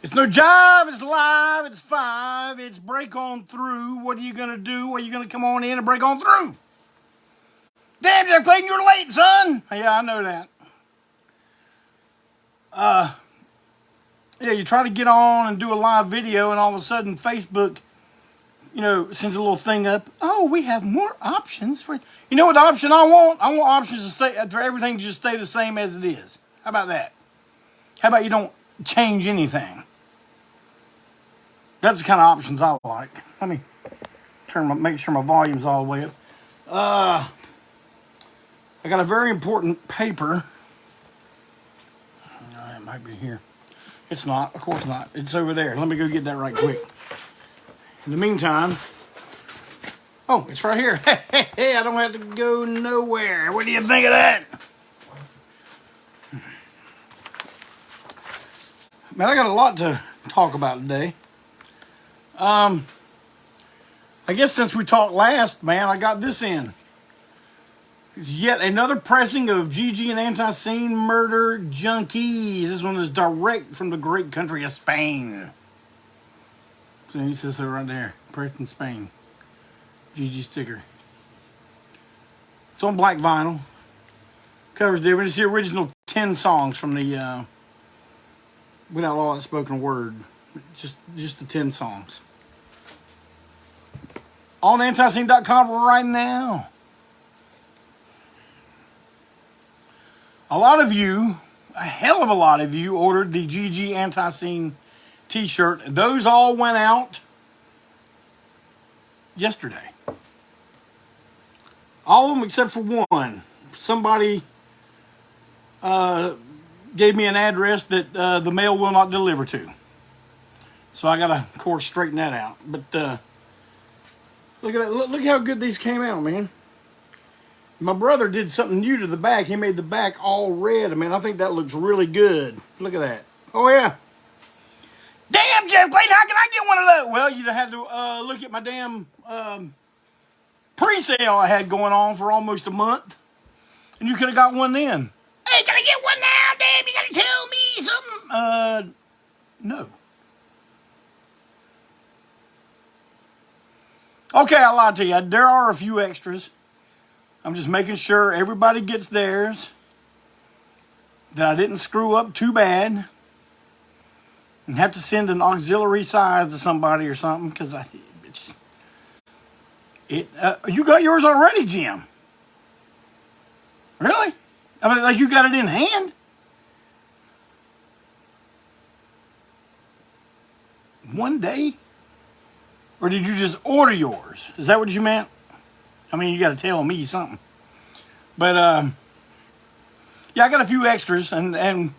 It's no jive, it's live, it's 5, it's break on through. What are you going to do? Are you going to come on in and break on through? Damn, Jeff Clayton, you're late, son. Yeah, I know that. Yeah, you try to get on and do a live video, and all of a sudden Facebook, sends a little thing up. Oh, we have more options for... You know what option I want? I want options to stay, for everything to just stay the same as it is. How about that? How about you don't change anything? That's the kind of options I like. Let me make sure my volume's all the way up. I got a very important paper. It might be here. It's not. Of course not. It's over there. Let me go get that right quick. In the meantime... Oh, it's right here. Hey, I don't have to go nowhere. What do you think of that? Man, I got a lot to talk about today. I guess since we talked last, man, I got this in. It's yet another pressing of Gigi and ANTiSEEN Murder Junkies. This one is direct from the great country of Spain. So he says so right there. Pressed in Spain. Gigi sticker. It's on black vinyl. Cover's different. It's the original 10 songs from the, without all that spoken word. Just the 10 songs. On ANTiSEEN.com right now. A lot of you, a hell of a lot of you, ordered the Gigi ANTiSEEN t-shirt. Those all went out yesterday. All of them except for one. Somebody gave me an address that the mail will not deliver to. So I got to, of course, straighten that out. But look at that. Look how good these came out, man. My brother did something new to the back. He made the back all red. I mean, I think that looks really good. Look at that. Oh, yeah. Damn, Jeff Clayton, how can I get one of those? Well, you'd have had to look at my damn pre-sale I had going on for almost a month. And you could have got one then. Hey, can I get one now? Damn, you got to tell me something. No. Okay, I lied to you. There are a few extras. I'm just making sure everybody gets theirs. That I didn't screw up too bad. And have to send an auxiliary size to somebody or something. Because you got yours already, Jim. Really? I mean, like you got it in hand? One day? Or did you just order yours? Is that what you meant? I mean, you got to tell me something. But, yeah, I got a few extras. And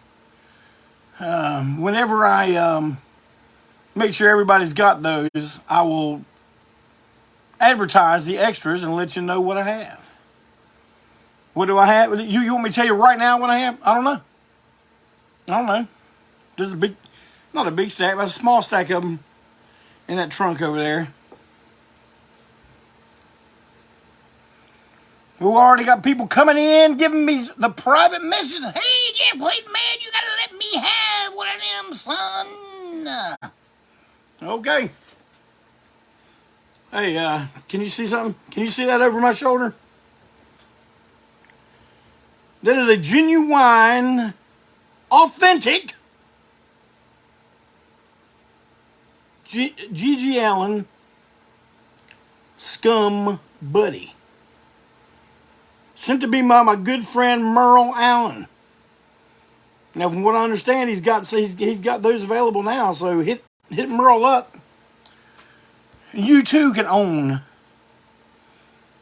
whenever I make sure everybody's got those, I will advertise the extras and let you know what I have. What do I have? You want me to tell you right now what I have? I don't know. There's not a big stack, but a small stack of them in that trunk over there. We already got people coming in, giving me the private messages. Hey, Jeff Clayton, man, you gotta let me have one of them, son. Okay. Hey, can you see something? Can you see that over my shoulder? That is a genuine, authentic Gigi Allen Scum Buddy. Sent to be by my good friend Merle Allen. Now, from what I understand, he's got those available now. So hit Merle up. You too can own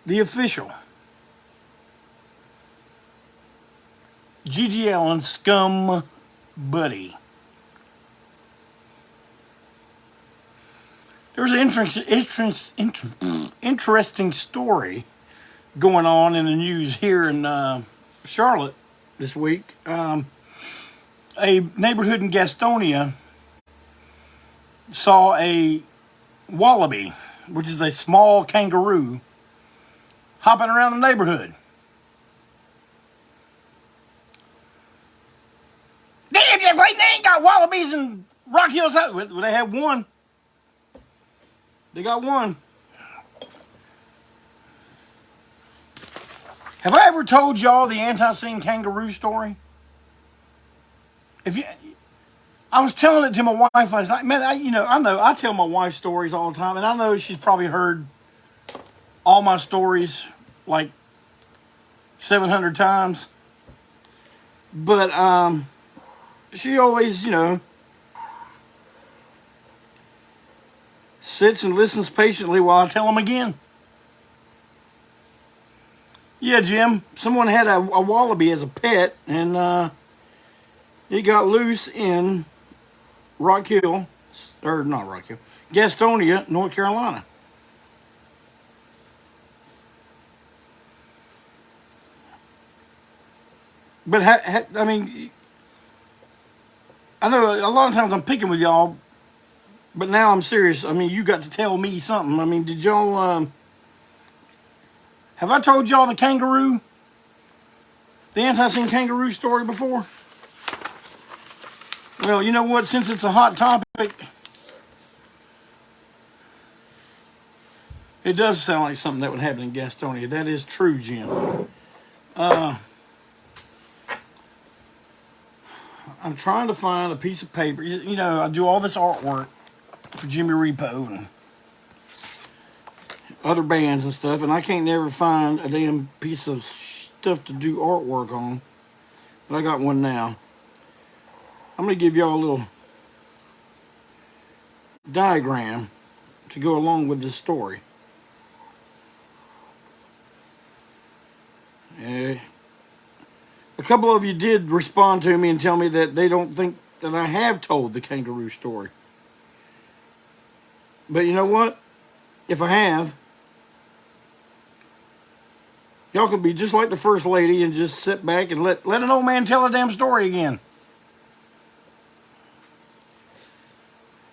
the official Gigi Allen Scum Buddy. There's an interesting story going on in the news here in Charlotte this week. A neighborhood in Gastonia saw a wallaby, which is a small kangaroo, hopping around the neighborhood. Damn, just like they ain't got wallabies in Rock Hill's house. They had one. They got one. Have I ever told y'all the ANTiSEEN kangaroo story? I was telling it to my wife last night. Man, I tell my wife stories all the time, and I know she's probably heard all my stories like 700 times. But she always, sits and listens patiently while I tell them again. Yeah, Jim, someone had a wallaby as a pet, and it got loose in Rock Hill, or not Rock Hill, Gastonia, North Carolina. But, I mean, I know a lot of times I'm picking with y'all, but now I'm serious. I mean, you got to tell me something. I mean, did y'all, have I told y'all the kangaroo, the ANTiSEEN kangaroo story before? Well, you know what? Since it's a hot topic, it does sound like something that would happen in Gastonia. That is true, Jim. I'm trying to find a piece of paper. I do all this artwork for Jimmy Repo and other bands and stuff, and I can't never find a damn piece of stuff to do artwork on. But I got one now. I'm going to give y'all a little diagram to go along with this story. A couple of you did respond to me and tell me that they don't think that I have told the kangaroo story. But you know what? If I have, y'all can be just like the first lady and just sit back and let an old man tell a damn story again.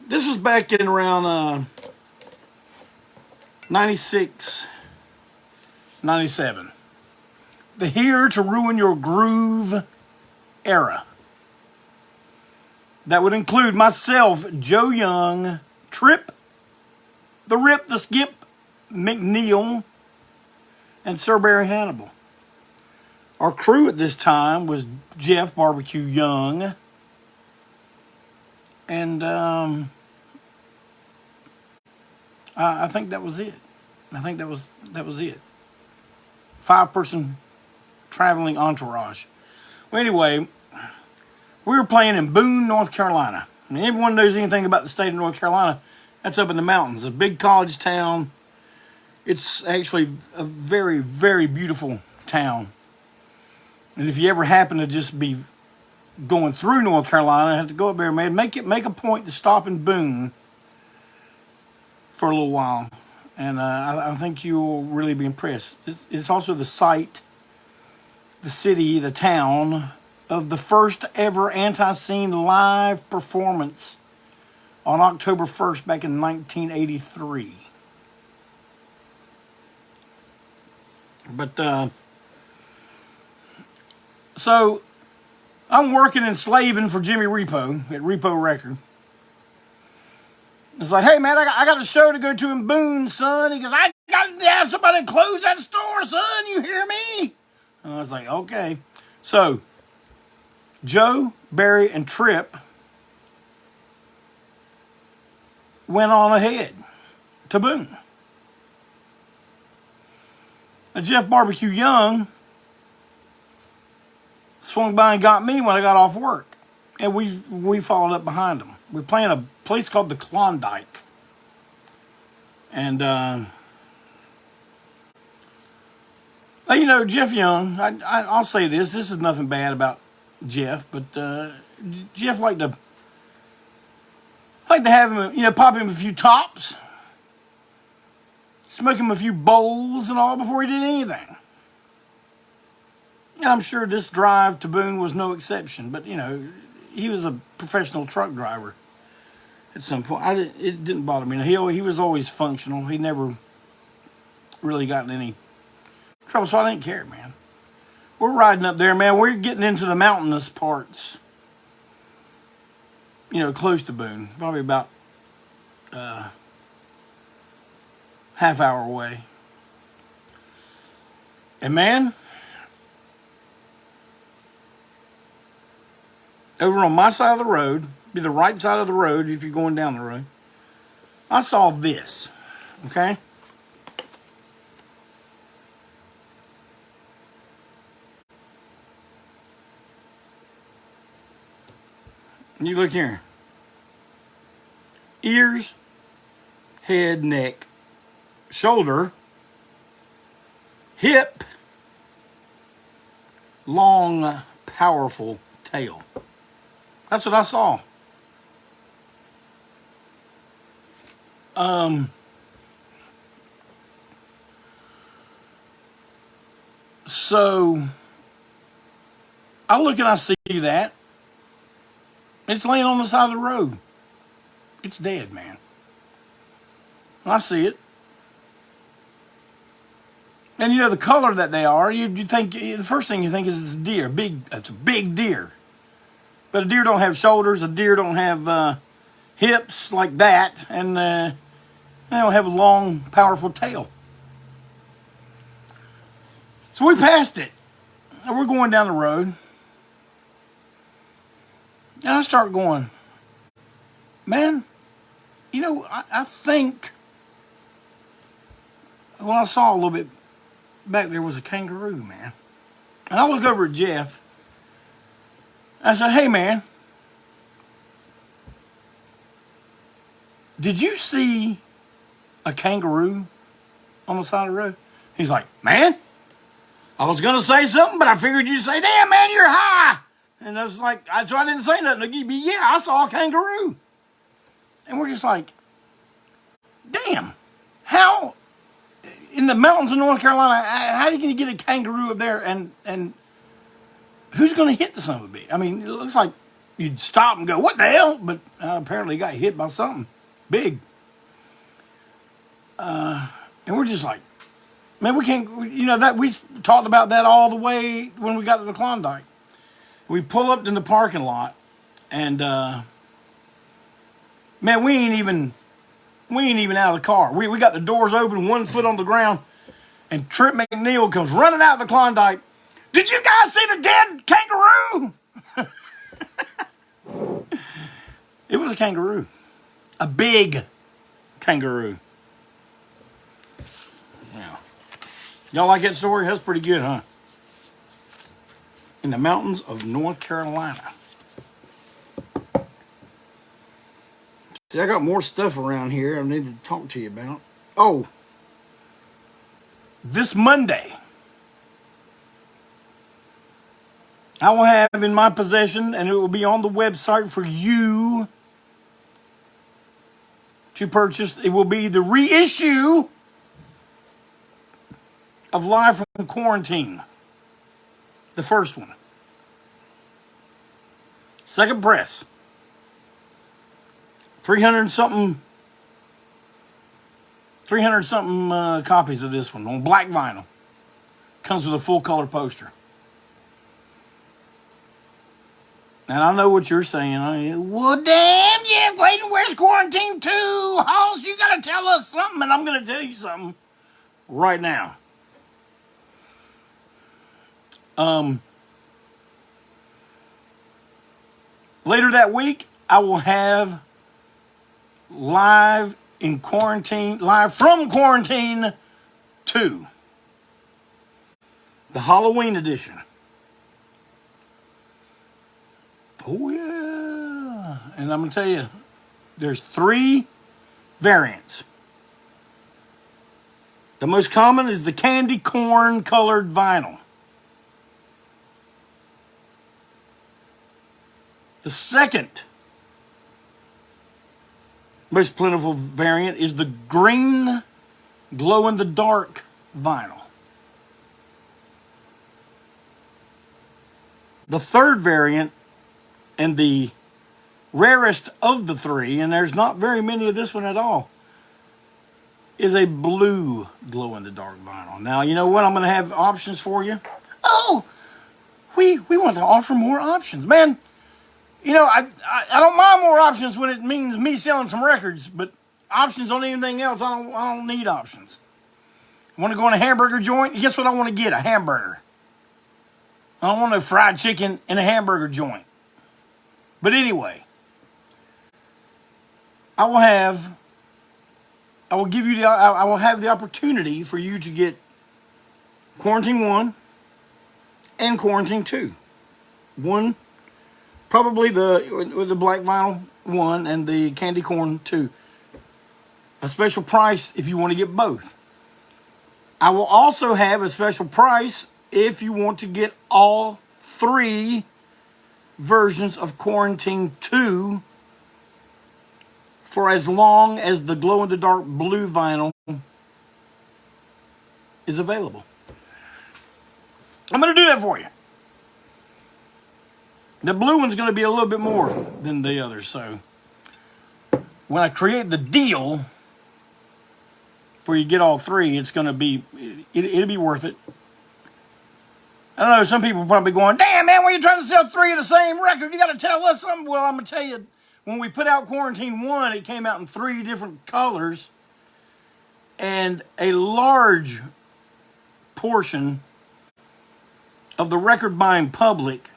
This was back in around 96, 97. The Here to Ruin Your Groove era. That would include myself, Joe Young, Trip, the Rip, the Skip, McNeil, and Sir Barry Hannibal. Our crew at this time was Jeff Barbecue Young, and I think that was it. I think that was it. 5-person traveling entourage. Well, anyway, we were playing in Boone, North Carolina. I mean, everyone knows anything about the state of North Carolina, that's up in the mountains. A big college town. It's actually a very, very beautiful town. And if you ever happen to just be going through North Carolina, have to go up there, man, make a point to stop in Boone for a little while. And I think you'll really be impressed. It's also the site, the city, the town of the first ever ANTiSEEN live performance on October 1st back in 1983. But, so, I'm working and slaving for Jimmy Repo at Repo Record. It's like, hey, man, I got a show to go to in Boone, son. He goes, I got to have somebody close that store, son. You hear me? And I was like, okay. So, Joe, Barry, and Trip went on ahead to Boone. Now, Jeff Barbecue Young swung by and got me when I got off work. And we followed up behind him. We're playing a place called the Klondike. And, Jeff Young, I'll say this is nothing bad about Jeff, but Jeff liked to have him, pop him a few tops, smoke him a few bowls and all before he did anything. And I'm sure this drive to Boone was no exception, but, he was a professional truck driver at some point. It didn't bother me. He was always functional. He never really got in any trouble, so I didn't care, man. We're riding up there, man. We're getting into the mountainous parts close to Boone, probably about half hour away. And man, over on my side of the road, be the right side of the road if you're going down the road, I saw this, okay? You look here. Ears, head, neck, shoulder, hip, long, powerful tail. That's what I saw. So I look and I see that. It's laying on the side of the road. It's dead, man. I see it. And the color that they are, you think, the first thing you think is it's a deer. It's a big deer. But a deer don't have shoulders. A deer don't have hips like that. And they don't have a long, powerful tail. So we passed it. And we're going down the road. And I start going, man, I think, well, I saw a little bit back there was a kangaroo, man. And I look over at Jeff. I said, hey, man, did you see a kangaroo on the side of the road? He's like, man, I was going to say something, but I figured you'd say, damn, man, you're high. And I was like, so I didn't say nothing. Yeah, I saw a kangaroo. And we're just like, damn, how in the mountains of North Carolina, how do you get a kangaroo up there and who's going to hit the son of a bitch? I mean, it looks like you'd stop and go, what the hell? But apparently he got hit by something big. And we're just like, man, we can't, that we talked about that all the way when we got to the Klondike. We pull up in the parking lot, and man, we ain't even out of the car. We got the doors open, one foot on the ground, and Trip McNeil comes running out of the Klondike. Did you guys see the dead kangaroo? It was a kangaroo, a big kangaroo. Yeah, y'all like that story? That's pretty good, huh? In the mountains of North Carolina. See, I got more stuff around here I need to talk to you about. Oh, this Monday, I will have in my possession, and it will be on the website for you to purchase. It will be the reissue of Live from Quarantine. The first one. Second press. 300 something copies of this one on black vinyl. Comes with a full color poster. And I know what you're saying. Well, damn, yeah, Clayton, where's Quarantine 2? Hoss, you got to tell us something, and I'm going to tell you something right now. Later that week, I will have Live from Quarantine 2. The Halloween edition. Oh, yeah. And I'm going to tell you, there's 3 variants. The most common is the candy corn colored vinyl. The second most plentiful variant is the green glow-in-the-dark vinyl. The third variant, and the rarest of the 3, and there's not very many of this one at all, is a blue glow-in-the-dark vinyl. Now, you know what? I'm going to have options for you. Oh, we want to offer more options. Man, You know, I don't mind more options when it means me selling some records, but options on anything else, I don't need options. I want to go in a hamburger joint. Guess what I want to get? A hamburger. I don't want no fried chicken in a hamburger joint. But anyway, I will have the opportunity for you to get Quarantine 1 and Quarantine 2. One, probably the black vinyl 1 and the candy corn 2. A special price if you want to get both. I will also have a special price if you want to get all 3 versions of Quarantine 2 for as long as the glow-in-the-dark blue vinyl is available. I'm going to do that for you. The blue one's going to be a little bit more than the others, so when I create the deal for you get all 3, it's going to be, it'll be worth it. I know some people will probably be going, damn, man, why are you trying to sell 3 of the same record? You got to tell us something. Well, I'm going to tell you, when we put out Quarantine 1, it came out in 3 different colors, and a large portion of the record-buying public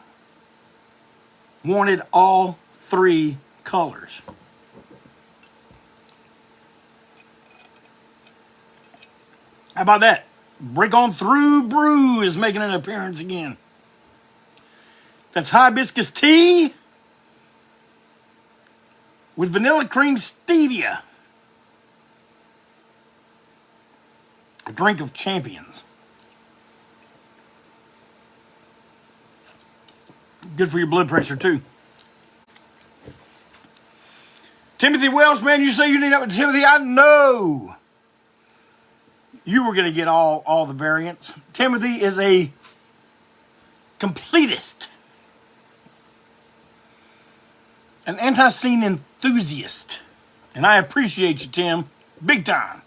wanted all 3 colors. How about that? Break On Through Brew is making an appearance again. That's hibiscus tea with vanilla cream stevia. A drink of champions. Good for your blood pressure, too. Timothy Welsh, man, you say you need up with Timothy. I know you were going to get all the variants. Timothy is a completist. An ANTiSEEN enthusiast. And I appreciate you, Tim. Big time.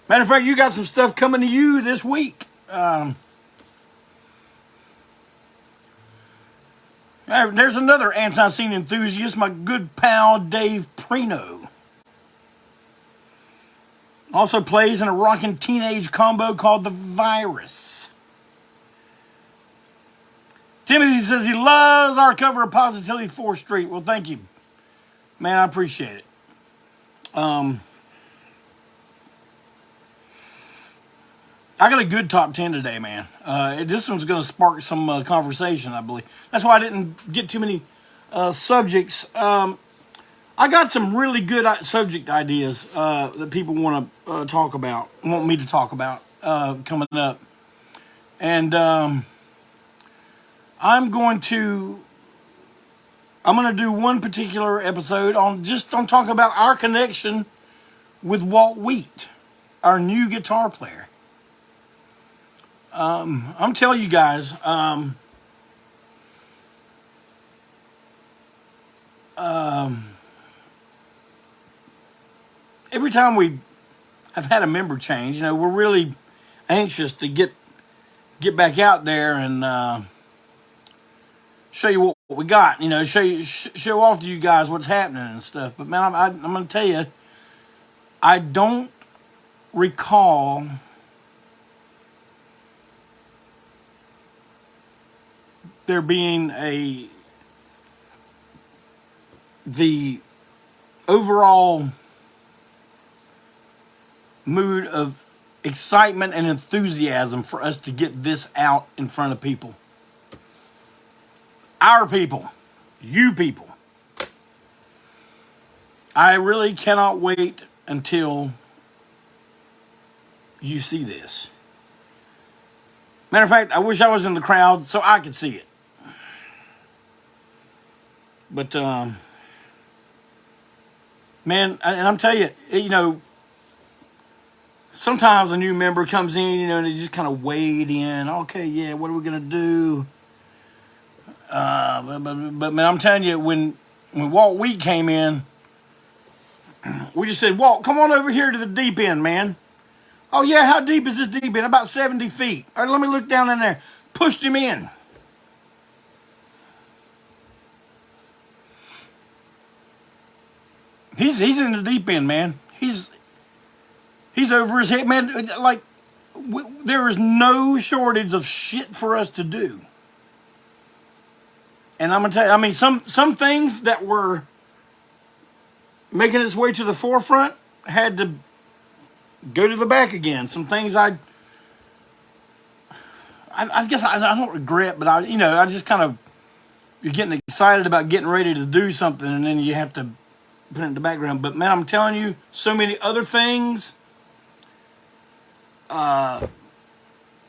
Matter of fact, you got some stuff coming to you this week. There's another ANTiSEEN enthusiast, my good pal Dave Prino. Also plays in a rockin' teenage combo called The Virus. Timothy says he loves our cover of Positively 4th Street. Well, thank you. Man, I appreciate it. I got a good top 10 today, man. This one's going to spark some conversation, I believe. That's why I didn't get too many subjects. I got some really good subject ideas that people want to talk about, want me to talk about coming up. And I'm going to do one particular episode on talking about our connection with Walt Wheat, our new guitar player. I'm telling you guys, every time we have had a member change, we're really anxious to get back out there and show you what we got. Show off to you guys what's happening and stuff. But man, I'm going to tell you, I don't recall there being the overall mood of excitement and enthusiasm for us to get this out in front of people. Our people. You people. I really cannot wait until you see this. Matter of fact, I wish I was in the crowd so I could see it. But, man, and I'm telling you, sometimes a new member comes in, and they just kind of wade in. Okay, yeah, what are we going to do? But man, I'm telling you, when Walt Wheat came in, we just said, Walt, come on over here to the deep end, man. Oh, yeah, how deep is this deep end? About 70 feet. All right, let me look down in there. Pushed him in. He's in the deep end, man. He's over his head, man. Like, there is no shortage of shit for us to do. And I'm gonna tell you, I mean, some things that were making its way to the forefront had to go to the back again. Some things I guess I don't regret, but I just kind of, you're getting excited about getting ready to do something, and then you have to put it in the background. But man, I'm telling you, so many other things are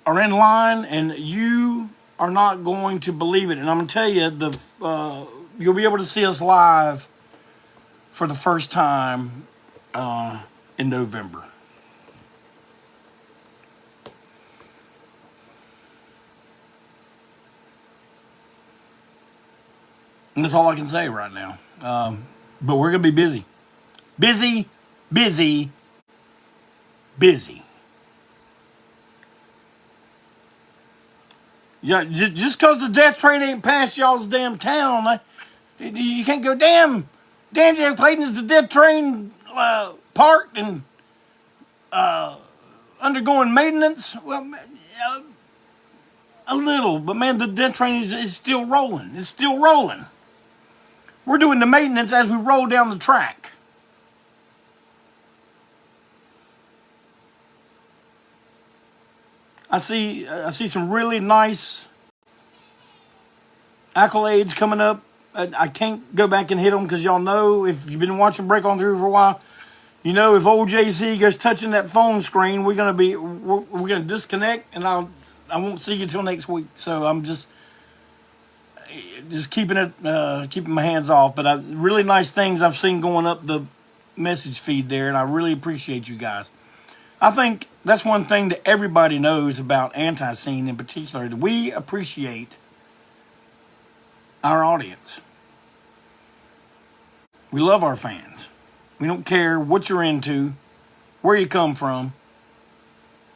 in line, and you are not going to believe it. And I'm gonna tell you, you'll be able to see us live for the first time in November. And that's all I can say right now. But we're going to be busy. Busy, busy, busy. Yeah, just because the death train ain't past y'all's damn town, you can't go, damn Jeff Clayton, is the death train parked and undergoing maintenance? Well, a little, but man, the death train is still rolling. It's still rolling. We're doing the maintenance as we roll down the track. I see some really nice accolades coming up. I can't go back and hit them because y'all know, if you've been watching Break On Through for a while, you know, if old JC goes touching that phone screen, we're gonna disconnect, and I won't see you till next week. So I'm just keeping my hands off. But really nice things I've seen going up the message feed there, and I really appreciate you guys. I think that's one thing that everybody knows about ANTiSEEN in particular. We appreciate our audience. We love our fans. We don't care what you're into, where you come from,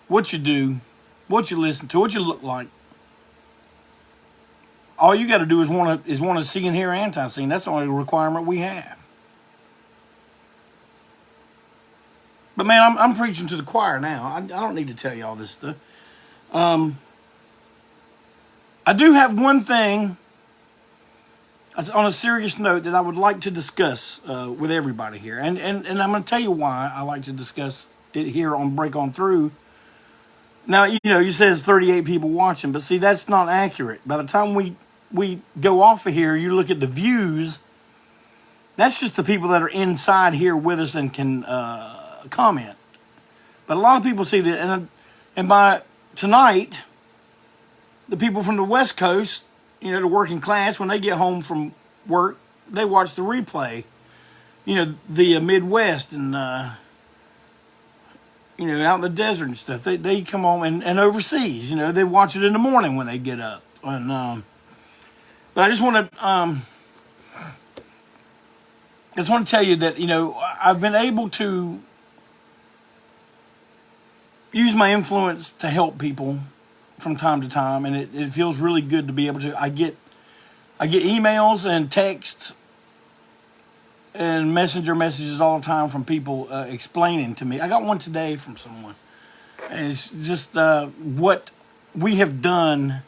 what you do, what you listen to, what you look like. All you got to do is want to see and hear ANTiSEEN. That's the only requirement we have. But man, I'm preaching to the choir now. I don't need to tell you all this stuff. I do have one thing on a serious note that I would like to discuss with everybody here. And I'm going to tell you why I like to discuss it here on Break On Through. Now, you said it's 38 people watching, but see, that's not accurate. By the time we go off of here, you look at the views, that's just the people that are inside here with us and can comment. But a lot of people see that, and by tonight, the people from the West Coast, the working class, when they get home from work, they watch the replay. The Midwest and out in the desert and stuff, they come home, and overseas, they watch it in the morning when they get up. And but I just want to tell you that I've been able to use my influence to help people from time to time, and it feels really good to be able to. I get emails and texts and messenger messages all the time from people explaining to me. I got one today from someone, and it's just what we have done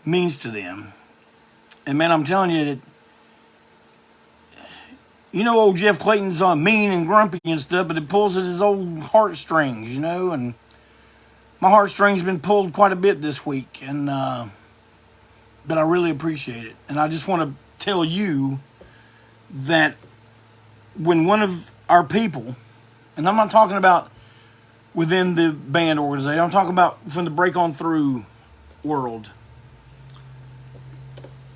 means to them. And man, I'm telling you that, old Jeff Clayton's mean and grumpy and stuff, but it pulls at his old heartstrings, and my heartstrings been pulled quite a bit this week, and but I really appreciate it. And I just want to tell you that when one of our people, and I'm not talking about within the band organization, I'm talking about from the Break On Through world.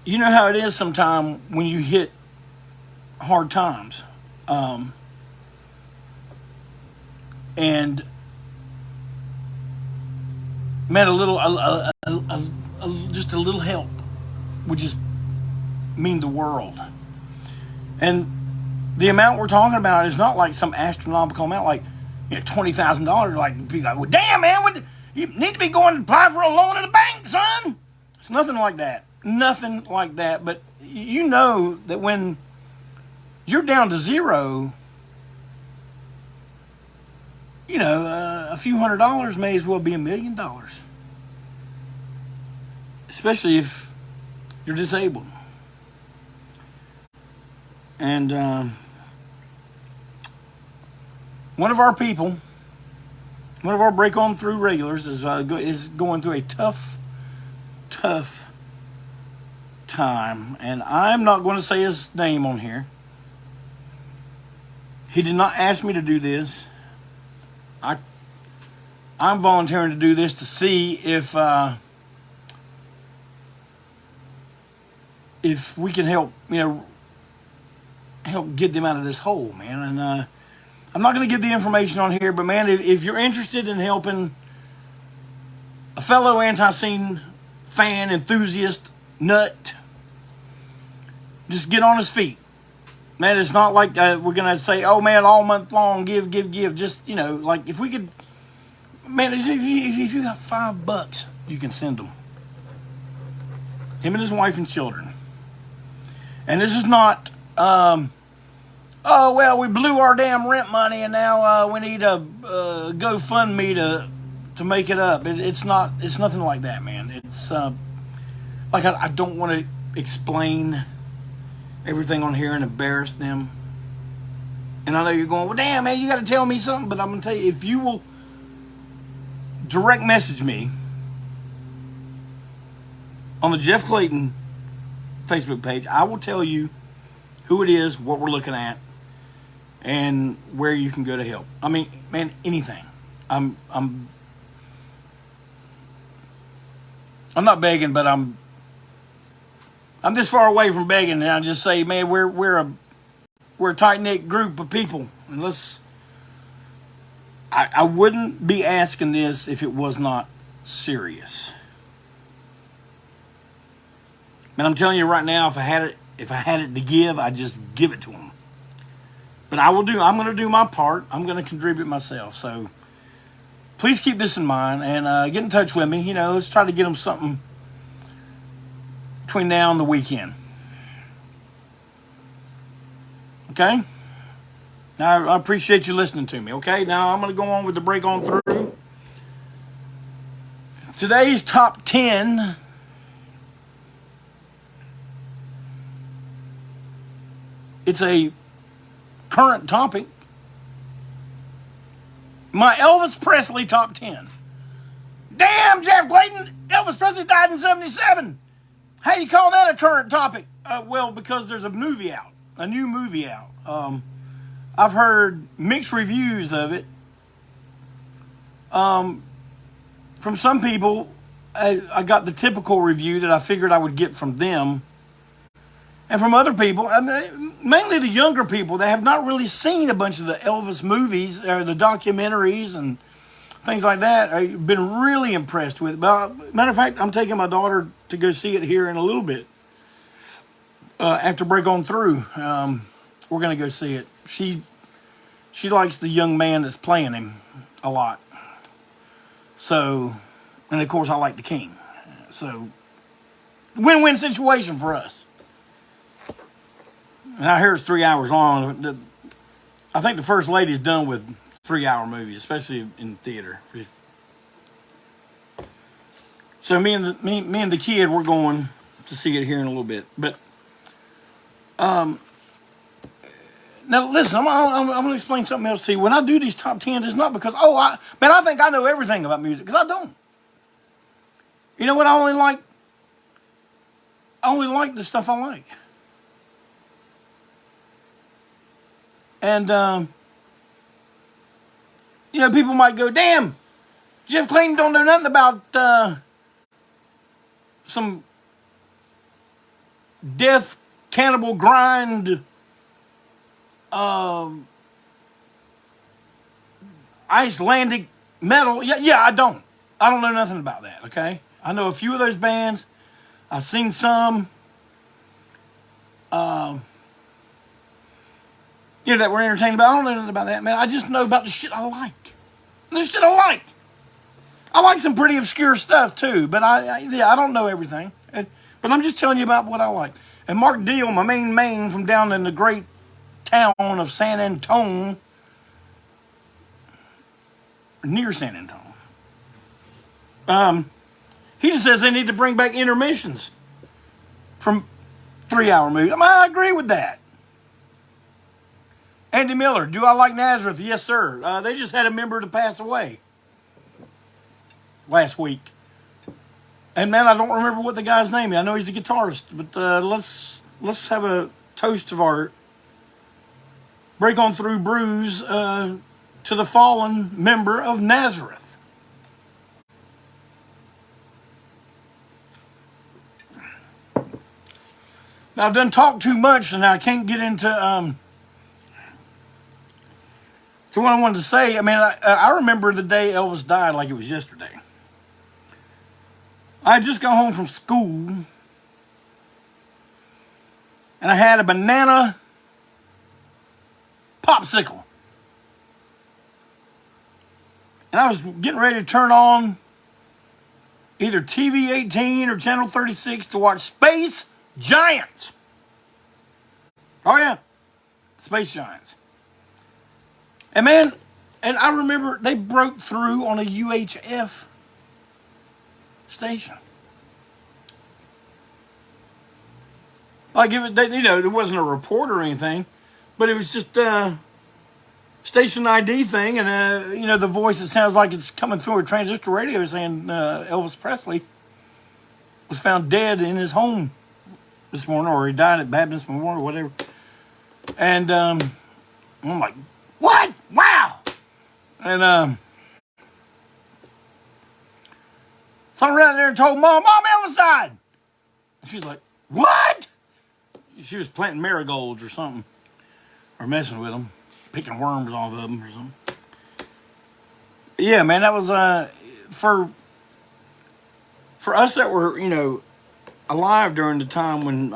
You know how it is sometimes when you hit hard times, and man, just a little help would just mean the world. And the amount we're talking about is not like some astronomical amount, like $20,000. Like, be like, well, damn man, you need to be going to apply for a loan at a bank, son. It's nothing like that. Nothing like that. But you know that when you're down to zero, a few $100 may as well be $1 million. Especially if you're disabled. And one of our people, one of our break on through regulars is going through a tough time, and I'm not going to say his name on here. He did not ask me to do this. I'm volunteering to do this to see if we can help get them out of this hole, man. And I'm not going to give the information on here, but man, if you're interested in helping a fellow ANTiSEEN fan, enthusiast, nut, just get on his feet. Man, it's not like we're going to say, oh, man, all month long, give. Just, like if we could, man, if you got $5, you can send them. Him and his wife and children. And this is not, oh, well, we blew our damn rent money and now we need a GoFundMe to make it up. It's nothing like that, man. It's like I don't want to explain everything on here and embarrass them. And I know you're going, well, damn, man, you got to tell me something. But I'm going to tell you, if you will direct message me on the Jeff Clayton Facebook page, I will tell you who it is, what we're looking at, and where you can go to help. I mean, man, anything. I'm not begging, but I'm this far away from begging, and I just say, man, we're a tight-knit group of people, and I wouldn't be asking this if it was not serious. Man, I'm telling you right now, if I had it to give, I'd just give it to them. But I'm going to do my part. I'm going to contribute myself. So please keep this in mind and get in touch with me. Let's try to get them something between now and the weekend. Okay? Now, I appreciate you listening to me. Okay? Now, I'm going to go on with the break on through. Today's top 10. It's a current topic. My Elvis Presley top 10. Damn, Jeff Clayton, Elvis Presley died in 1977. How you call that a current topic? Well, because there's a new movie out. I've heard mixed reviews of it. From some people, I got the typical review that I figured I would get from them. And from other people, mainly the younger people that have not really seen a bunch of the Elvis movies or the documentaries and things like that, I've been really impressed with it. But matter of fact, I'm taking my daughter to go see it here in a little bit. After break on through, we're going to go see it. She likes the young man that's playing him a lot. So, and of course, I like the king. So, win-win situation for us. And I hear it's 3 hours long. I think the First Lady's done with 3-hour movies, especially in theater. So me and the kid, we're going to see it here in a little bit. But now listen, I'm going to explain something else to you. When I do these top 10s, it's not because I think I know everything about music, because I don't. You know what? I only like the stuff I like. And, people might go, damn, Jeff Clayton don't know nothing about some death, cannibal grind, Icelandic metal. Yeah, I don't know nothing about that, okay? I know a few of those bands. I've seen some. That we're entertained about. I don't know nothing about that, man. I just know about the shit I like. The shit I like. I like some pretty obscure stuff, too. But I don't know everything. But I'm just telling you about what I like. And Mark Deal, my main from down in the great town of San Antonio, near San Antonio. He just says they need to bring back intermissions from 3-hour movies. I mean, I agree with that. Andy Miller, do I like Nazareth? Yes, sir. They just had a member to pass away last week. And man, I don't remember what the guy's name is. I know he's a guitarist, but let's have a toast of our break on through brews to the fallen member of Nazareth. Now I've done talk too much, and I can't get into so what I wanted to say. I mean, I remember the day Elvis died like it was yesterday. I had just got home from school, and I had a banana popsicle. And I was getting ready to turn on either TV 18 or Channel 36 to watch Space Giants. Oh yeah, Space Giants. And man, and I remember they broke through on a UHF station. Like, there wasn't a report or anything, but it was just a station ID thing, and the voice, it sounds like it's coming through a transistor radio saying Elvis Presley was found dead in his home this morning, or he died at Baptist Memorial or whatever. And I'm like, what? Wow! And so I ran there and told Mom, Elvis died! And she's like, what? She was planting marigolds or something, or messing with them, picking worms off of them or something. But yeah, man, that was for us that were alive during the time when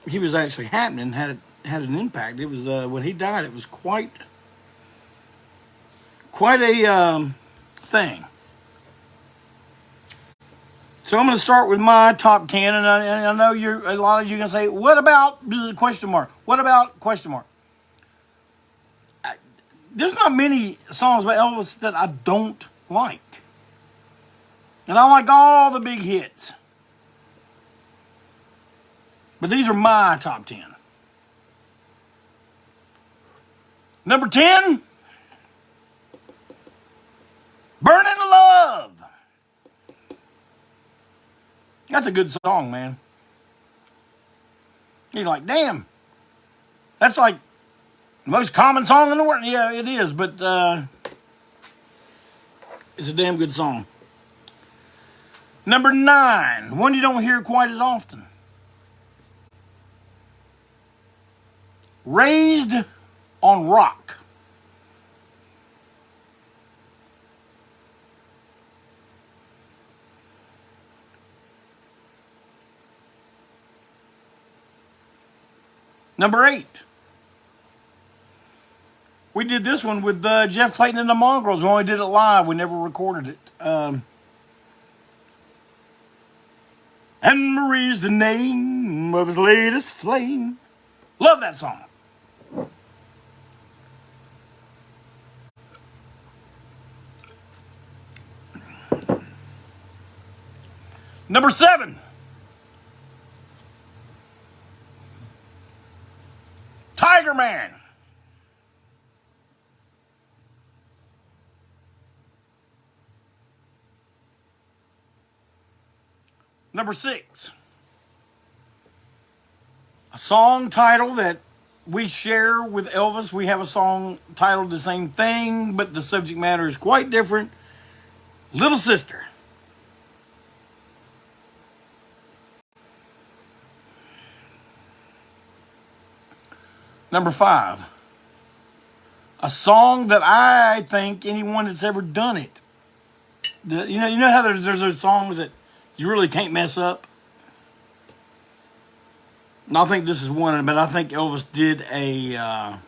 he was actually happening, had an impact. It was when he died, it was quite a thing. So I'm going to start with my top 10, and I know a lot of you are going to say, what about question mark? What about question mark? There's not many songs by Elvis that I don't like. And I like all the big hits. But these are my top 10. Number 10, Burning Love. That's a good song, man. You're like, damn. That's like the most common song in the world. Yeah, it is, but it's a damn good song. Number 9, one you don't hear quite as often. Raised on Rock. Number 8. We did this one with Jeff Clayton and the Mongrels. We only did it live. We never recorded it. And Marie's the name of his latest flame. Love that song. Number 7. Tiger Man. Number 6. A song title that we share with Elvis. We have a song titled the same thing, but the subject matter is quite different. Little Sister. Number 5. A song that I think anyone that's ever done it. You know how there's those songs that you really can't mess up? And I think this is one, but I think Elvis did a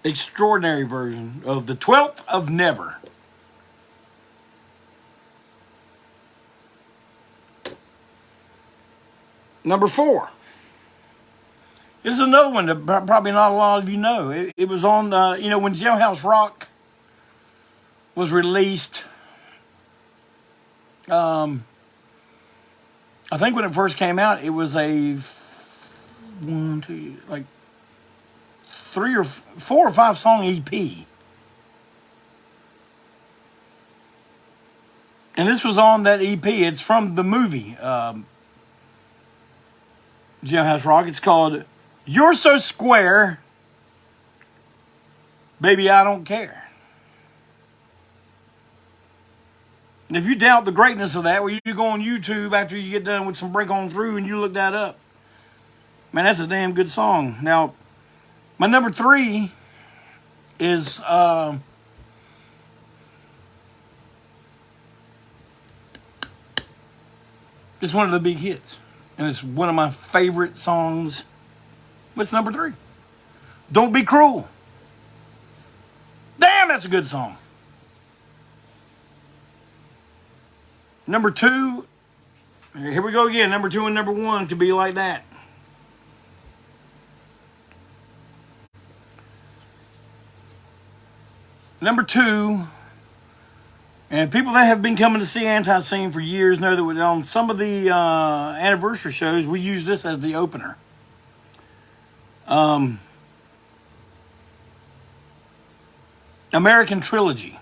extraordinary version of the 12th of Never. Number 4. This is another one that probably not a lot of you know. It was on the, when Jailhouse Rock was released. I think when it first came out, it was a 3 or 4 or 5 song EP. And this was on that EP. It's from the movie Jailhouse Rock. It's called You're So Square, Baby, I Don't Care. And if you doubt the greatness of that, well, you go on YouTube after you get done with some Break On Through and you look that up. Man, that's a damn good song. Now, my number 3 is it's one of the big hits. And it's one of my favorite songs. What's number 3? Don't Be Cruel. Damn, that's a good song. Number 2, here we go again. Number 2 and number 1 could be like that. Number 2, and people that have been coming to see ANTiSEEN for years know that on some of the anniversary shows, we use this as the opener. American Trilogy.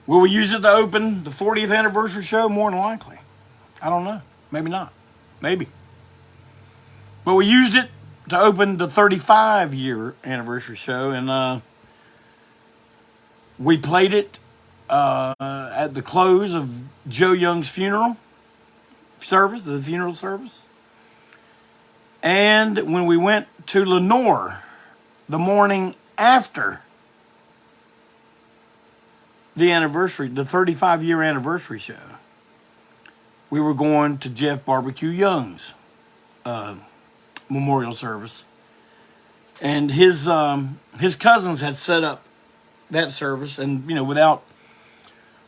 Will we use it to open the 40th anniversary show? More than likely. I don't know. Maybe not. Maybe. But we used it to open the 35-year anniversary show, and we played it at the close of Joe Young's funeral service, the funeral service. And when we went to Lenore the morning after the anniversary, the 35-year anniversary show, we were going to Jeff Barbecue Young's memorial service. And his cousins had set up that service, and without,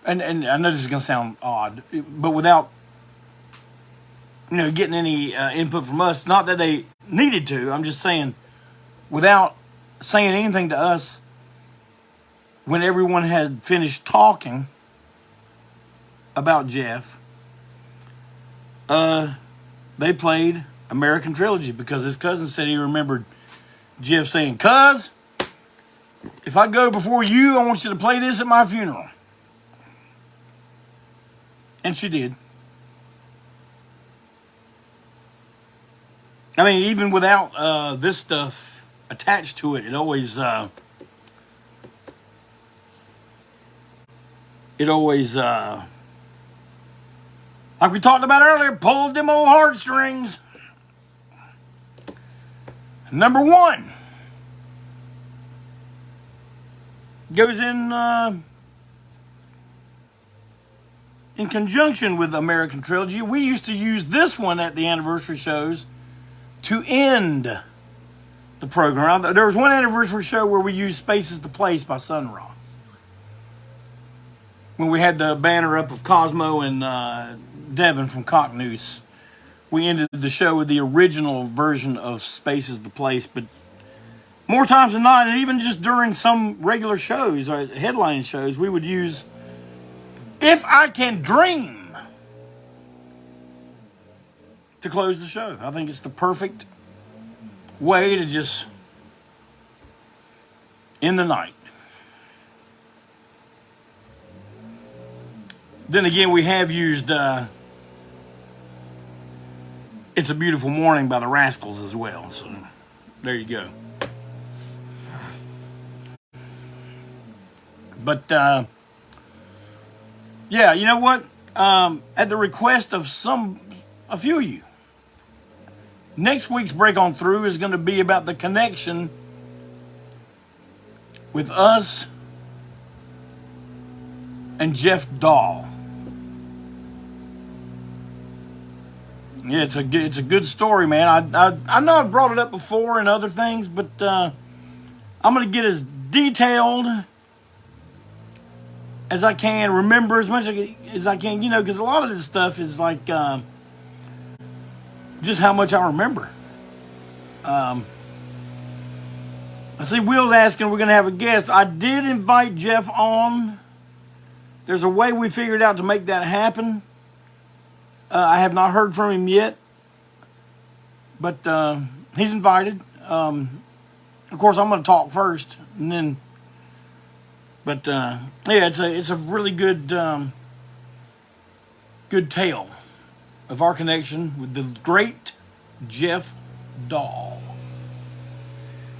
and I know this is going to sound odd, but without getting any input from us, not that they needed to, I'm just saying, without saying anything to us, when everyone had finished talking about Jeff, they played American Trilogy because his cousin said he remembered Jeff saying, "Cuz, if I go before you, I want you to play this at my funeral." And she did. I mean, even without this stuff attached to it, it always like we talked about earlier, pulled them old heartstrings. Number 1 goes in conjunction with the American Trilogy. We used to use this one at the anniversary shows to end the program. There was one anniversary show where we used Spaces to Place by Sun Ra, when we had the banner up of Cosmo and Devin from Cocknoose. We ended the show with the original version of Spaces to Place, but more times than not, and even just during some regular shows, headline shows, we would use If I Can Dream to close the show. I think it's the perfect way to just end the night. Then again, we have used It's a Beautiful Morning by the Rascals as well. So there you go. But yeah, you know what? At the request of a few of you, next week's Break On Through is going to be about the connection with us and Jeff Dahl. Yeah, it's a good story, man. I know I've brought it up before and other things, but I'm going to get as detailed as I can, remember as much as I can, because a lot of this stuff is like just how much I remember. I see Will's asking, we're going to have a guest. I did invite Jeff on. There's a way we figured out to make that happen. I have not heard from him yet, but he's invited. Of course, I'm going to talk first, and then. But yeah, it's a really good good tale of our connection with the great Jeff Dahl.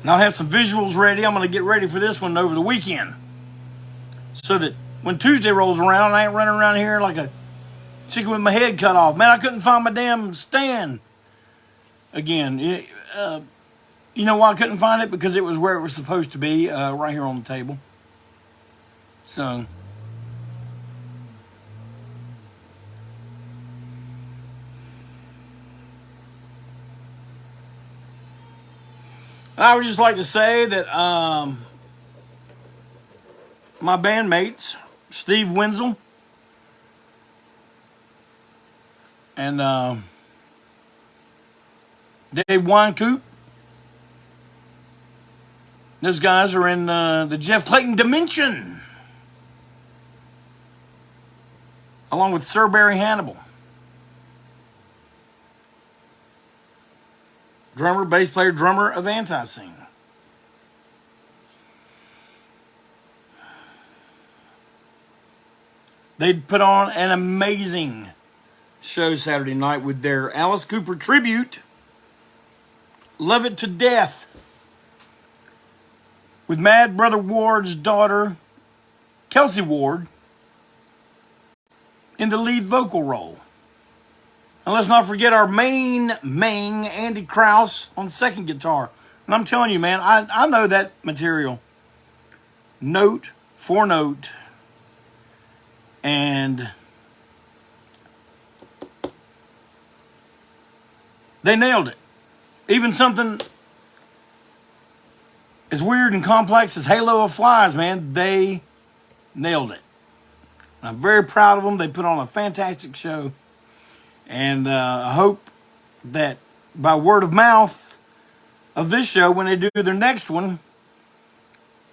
And I'll have some visuals ready. I'm going to get ready for this one over the weekend, so that when Tuesday rolls around, I ain't running around here like a chicken with my head cut off. Man, I couldn't find my damn stand again. You know why I couldn't find it? Because it was where it was supposed to be, right here on the table. So, I would just like to say that my bandmates, Steve Wenzel and Dave Winecoop, those guys are in the Jeff Clayton dimension, along with Sir Barry Hannibal. Drummer, bass player, drummer of ANTiSEEN. They put on an amazing show Saturday night with their Alice Cooper tribute, Love It to Death, with Mad Brother Ward's daughter, Kelsey Ward, in the lead vocal role. And let's not forget our main Andy Krause on second guitar. And I'm telling you, man, I know that material note for note. And they nailed it. Even something as weird and complex as Halo of Flies, man, they nailed it. I'm very proud of them. They put on a fantastic show. And I hope that by word of mouth of this show, when they do their next one,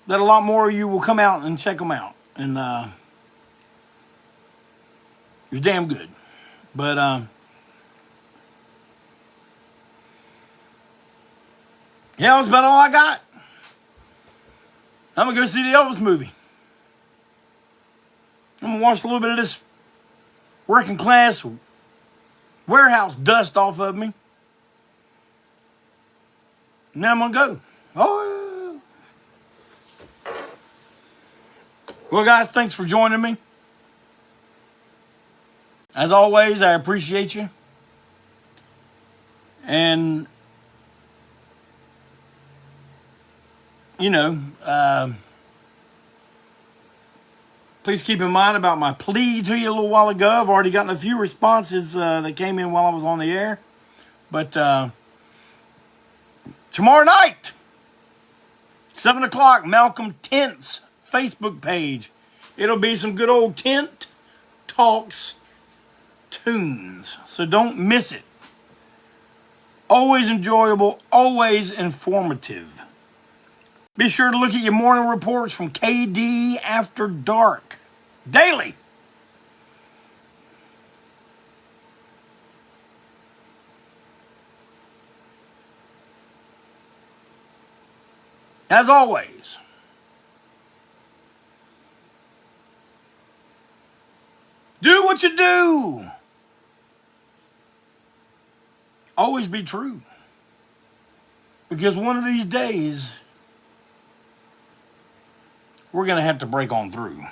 that a lot more of you will come out and check them out. And it was damn good. But yeah, that's about all I got. I'm going to go see the Elvis movie. I'm going to wash a little bit of this working class warehouse dust off of me. Now I'm going to go. Oh. Well, guys, thanks for joining me. As always, I appreciate you. And, you know, please keep in mind about my plea to you a little while ago. I've already gotten a few responses that came in while I was on the air. But tomorrow night, 7 o'clock, Malcolm Tent's Facebook page. It'll be some good old Tent Talks tunes. So don't miss it. Always enjoyable, always informative. Be sure to look at your morning reports from KD After Dark daily. As always, do what you do. Always be true. Because one of these days, we're going to have to break on through.